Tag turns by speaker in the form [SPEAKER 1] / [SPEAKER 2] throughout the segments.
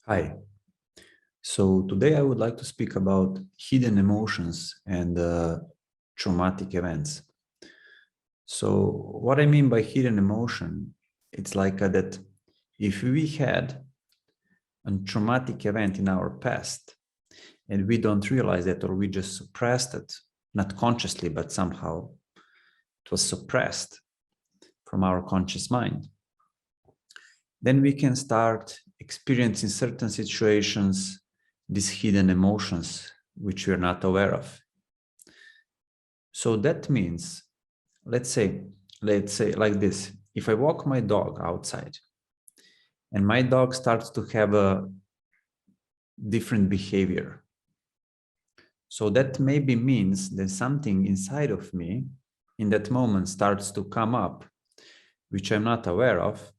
[SPEAKER 1] Hi. So today I would like to speak about hidden emotions and traumatic events. So what I mean by hidden emotion, it's like that if we had a traumatic event in our past and we don't realize it, or we just suppressed it, not consciously, but somehow it was suppressed from our conscious mind, then we can start experiencing certain situations, these hidden emotions, which we're not aware of. So that means, let's say like this, if I walk my dog outside and my dog starts to have a different behavior, so that maybe means that something inside of me in that moment starts to come up, which I'm not aware of,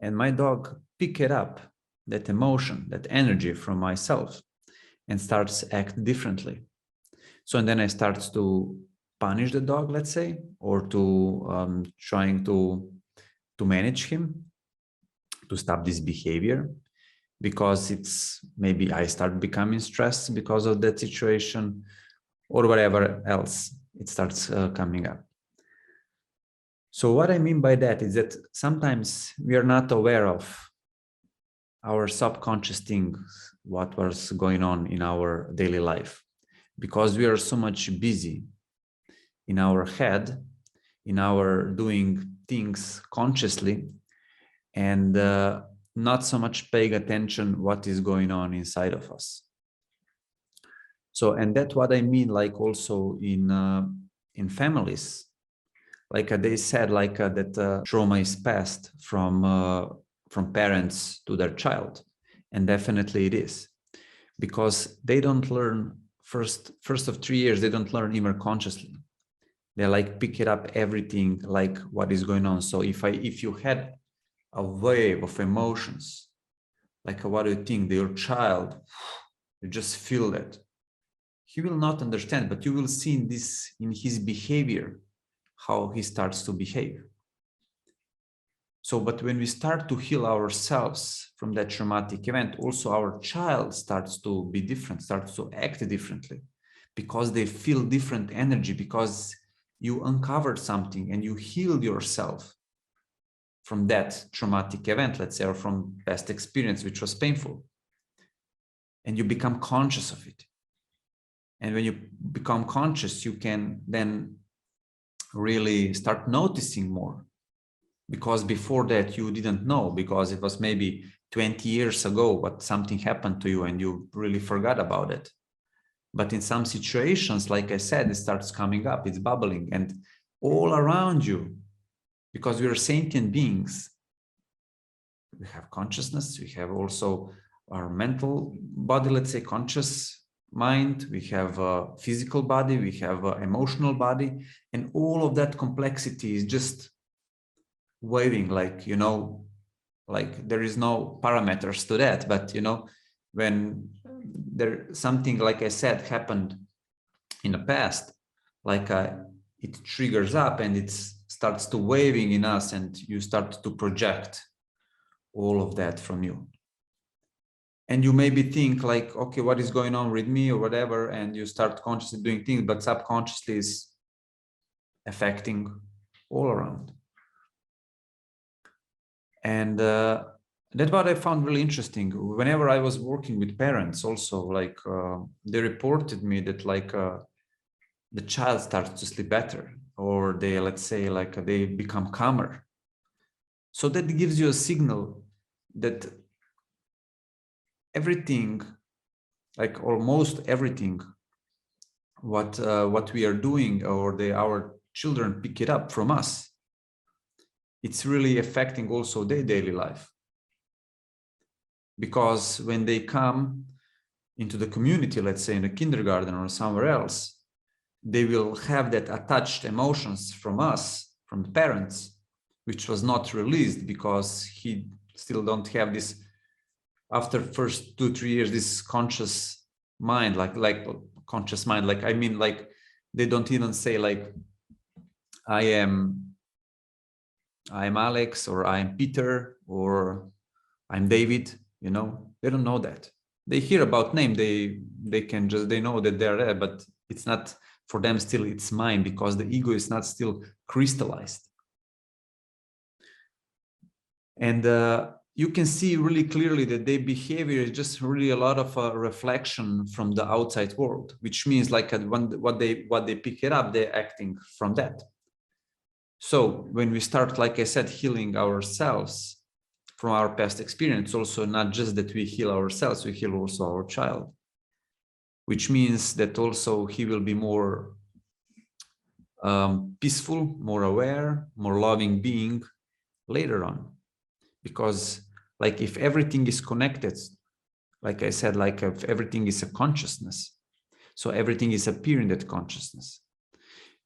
[SPEAKER 1] and my dog pick it up, that emotion, that energy from myself, and starts act differently. So and then I start to punish the dog, let's say, or to trying to manage him, to stop this behavior, because it's maybe I start becoming stressed because of that situation, or whatever else it starts coming up. So what I mean by that is that sometimes we are not aware of our subconscious things, what was going on in our daily life, because we are so much busy in our head, in our doing things consciously, and not so much paying attention what is going on inside of us. So, and that's what I mean, like also in families, like they said, like that trauma is passed from parents to their child, and definitely it is, because they don't learn first of 3 years, they don't learn even consciously. They like pick it up everything, like what is going on. So if you had a wave of emotions, like what do you think that your child, you just feel that he will not understand, but you will see in this, in his behavior, how he starts to behave. So, but when we start to heal ourselves from that traumatic event, also our child starts to be different, starts to act differently, because they feel different energy, because you uncovered something and you healed yourself from that traumatic event, let's say, or from past experience, which was painful. And you become conscious of it. And when you become conscious, you can then really start noticing more. Because before that, you didn't know, because it was maybe 20 years ago, but something happened to you and you really forgot about it. But in some situations, like I said, it starts coming up, it's bubbling, and all around you, because we are sentient beings, we have consciousness, we have also our mental body, let's say conscious mind, we have a physical body, we have an emotional body, and all of that complexity is just waving, like, you know, like there is no parameters to that, but you know, when there something, like I said, happened in the past, like it triggers up and it starts to waving in us, and you start to project all of that from you. And you maybe think like, okay, what is going on with me or whatever, and you start consciously doing things, but subconsciously is affecting all around. And that's what I found really interesting. Whenever I was working with parents also, like they reported me that like the child starts to sleep better, or they, let's say, like they become calmer. So that gives you a signal that everything, like almost everything, what we are doing, or our children pick it up from us, it's really affecting also their daily life. Because when they come into the community, let's say in a kindergarten or somewhere else, they will have that attached emotions from us, from the parents, which was not released, because he still don't have this, after first 2-3 years, this conscious mind, like conscious mind, like I mean, like they don't even say like I'm Alex, or I'm Peter, or I'm David. you know, they don't know that. They hear about name, they know that they're there, but it's not for them still, it's mine, because the ego is not still crystallized. And you can see really clearly that their behavior is just really a lot of reflection from the outside world, which means like what they pick it up, they're acting from that. So when we start, like I said, healing ourselves from our past experience, also not just that we heal ourselves, we heal also our child, which means that also he will be more peaceful, more aware, more loving being later on. Because like if everything is connected, like I said, like if everything is a consciousness, so everything is appearing that consciousness,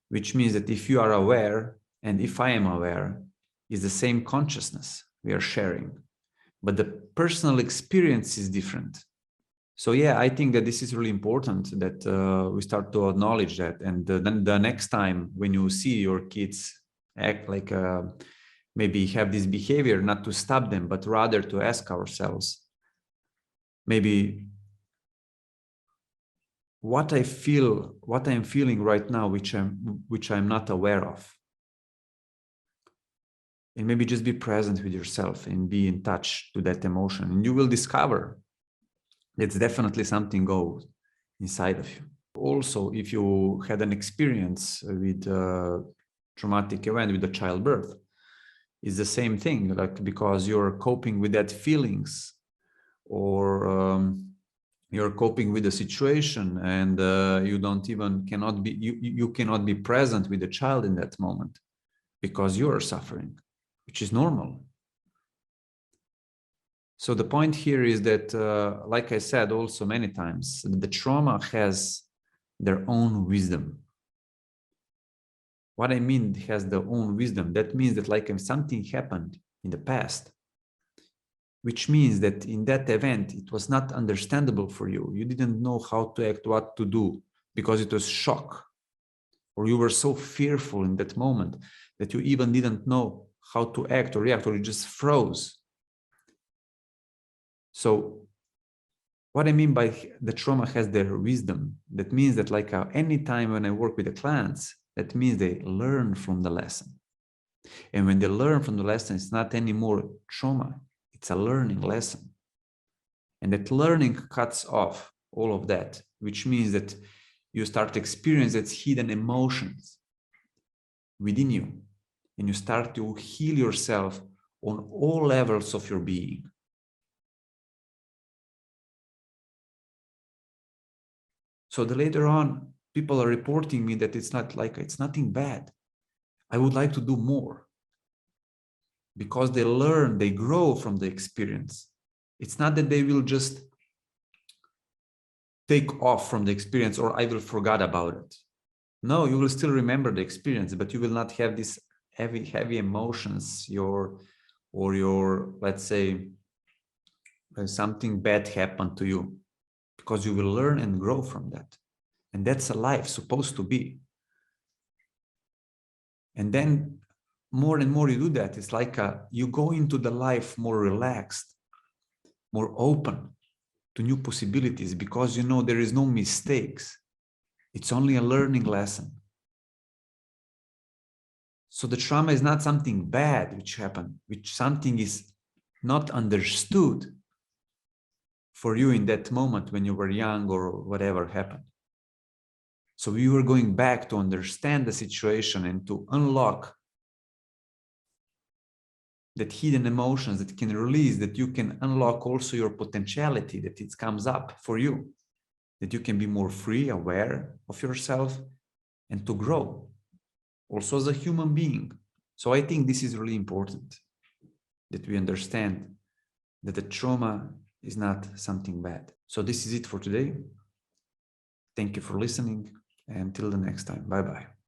[SPEAKER 1] which means that if you are aware and if I am aware, is the same consciousness we are sharing, but the personal experience is different. So yeah, I think that this is really important that we start to acknowledge that. And then the next time when you see your kids act like maybe have this behavior, not to stop them, but rather to ask ourselves, maybe what I'm feeling right now, which I'm not aware of. And maybe just be present with yourself and be in touch to that emotion. And you will discover that's definitely something goes inside of you. Also, if you had an experience with traumatic event with the childbirth, it's the same thing, like because you're coping with that feelings, or you're coping with the situation, and you cannot be present with the child in that moment because you are suffering, which is normal. So the point here is that, like I said also many times, the trauma has their own wisdom. What I mean has their own wisdom, that means that like if something happened in the past, which means that in that event, it was not understandable for you. You didn't know how to act, what to do, because it was shock, or you were so fearful in that moment that you even didn't know how to act or react, or you just froze. So what I mean by the trauma has their wisdom, that means that like any time when I work with the clients, that means they learn from the lesson. And when they learn from the lesson, it's not anymore trauma, it's a learning lesson. And that learning cuts off all of that, which means that you start to experience its hidden emotions within you, and you start to heal yourself on all levels of your being. So the later on, people are reporting me that it's nothing bad. I would like to do more, because they learn, they grow from the experience. It's not that they will just take off from the experience, or I will forget about it. No, you will still remember the experience, but you will not have these heavy emotions, let's say, something bad happened to you, because you will learn and grow from that. And that's a life supposed to be. And then more and more you do that, it's like you go into the life more relaxed, more open to new possibilities, because you know there is no mistakes. It's only a learning lesson. So the trauma is not something bad which happened, which something is not understood for you in that moment when you were young or whatever happened. So we were going back to understand the situation and to unlock that hidden emotions that can release, that you can unlock also your potentiality, that it comes up for you, that you can be more free, aware of yourself, and to grow also as a human being. So I think this is really important, that we understand that the trauma is not something bad. So this is it for today. Thank you for listening, and till the next time. Bye-bye.